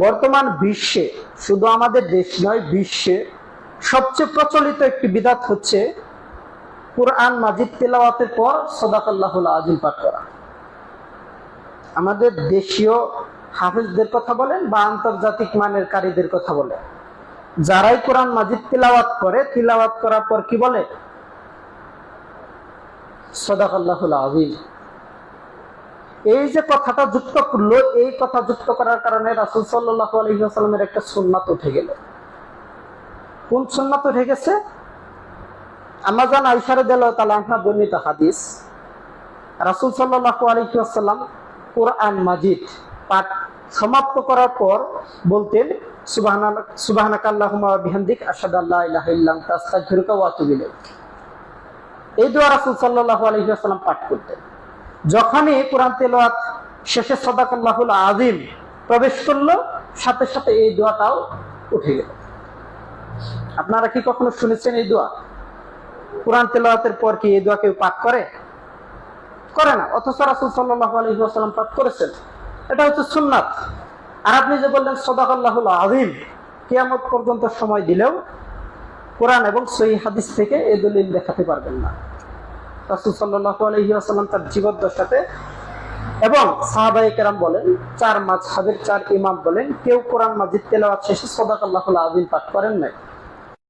বর্তমান বিশ্বে, শুধু আমাদের দেশ নয়, বিশ্বে সবচেয়ে প্রচলিত একটি বিদআত হচ্ছে কুরআন মাজিদ তেলাওয়াতের পর সাদাকাল্লাহুল আযীম পাঠ করা। আমাদের দেশীয় হাফেজদের কথা বলেন বা আন্তর্জাতিক মানের কারীদের কথা বলেন, যারাই কোরআন মাজিদ তিলাওয়াত করে, তিলাওয়াত করার পর কি বলে? সাদাকাল্লাহুল আযীম। এই যে কথাটা যুক্ত করলো, এই কথা যুক্ত করার কারণে রাসূল সাল্লাল্লাহু আলাইহি ওয়াসাল্লামের একটা সুন্নাত উঠে গেল। কোন সুন্নাত উঠে গেছে? আম্মা জান আয়েশা রাদিয়াল্লাহু তাআলা আনহা বর্ণিত হাদিস, রাসূল সাল্লাল্লাহু আলাইহি ওয়াসাল্লাম কোরআন মাজিদ পাঠ সমাপ্ত করার পর বলতেন, সুবহানাকা আল্লাহুম্মা ওয়া বিহামদিক আশহাদু আল্লা ইলাহা ইল্লা আনতা আস্তাগফিরুকা ওয়া আতুবু ইলাইক। এই দোয়া রাসূল সাল্লাল্লাহু আলাইহি ওয়াসাল্লাম পাঠ করতেন। যখনই কোরআন তেলাওয়াত শেষে সাদাকাল্লাহুল আযীম প্রবেশ করলো, সাথে সাথে এই দোয়াটাও উঠে গেল। আপনারা কি কখনো শুনেছেন এই দোয়া? কোরআন তেলাওয়াতের পর কি এই দোয়া কেউ পাঠ করে? করে না, অথচ রাসূল সাল্লাল্লাহু আলাইহি ওয়াসাল্লাম পাঠ করেছেন। এটা হচ্ছে সুন্নাত। আর আপনি যে বললেন সাদাকাল্লাহুল আযীম, কিয়ামত পর্যন্ত সময় দিলেও কোরআন এবং সহিহ হাদিস থেকে এই দলিল দেখাতে পারবেন না। রাসূল সাল্লাল্লাহু আলাইহি ওয়াসাল্লাম তার জীবদ্দশাতে এবং সাহাবায়ে কেরাম বলেন, চার মাযহাবের চার ইমাম বলেন, কেউ কোরআন মাজিদ তেলাওয়াত শেষে সাদাকাল্লাহুল আযীম পাঠ করেন নাই।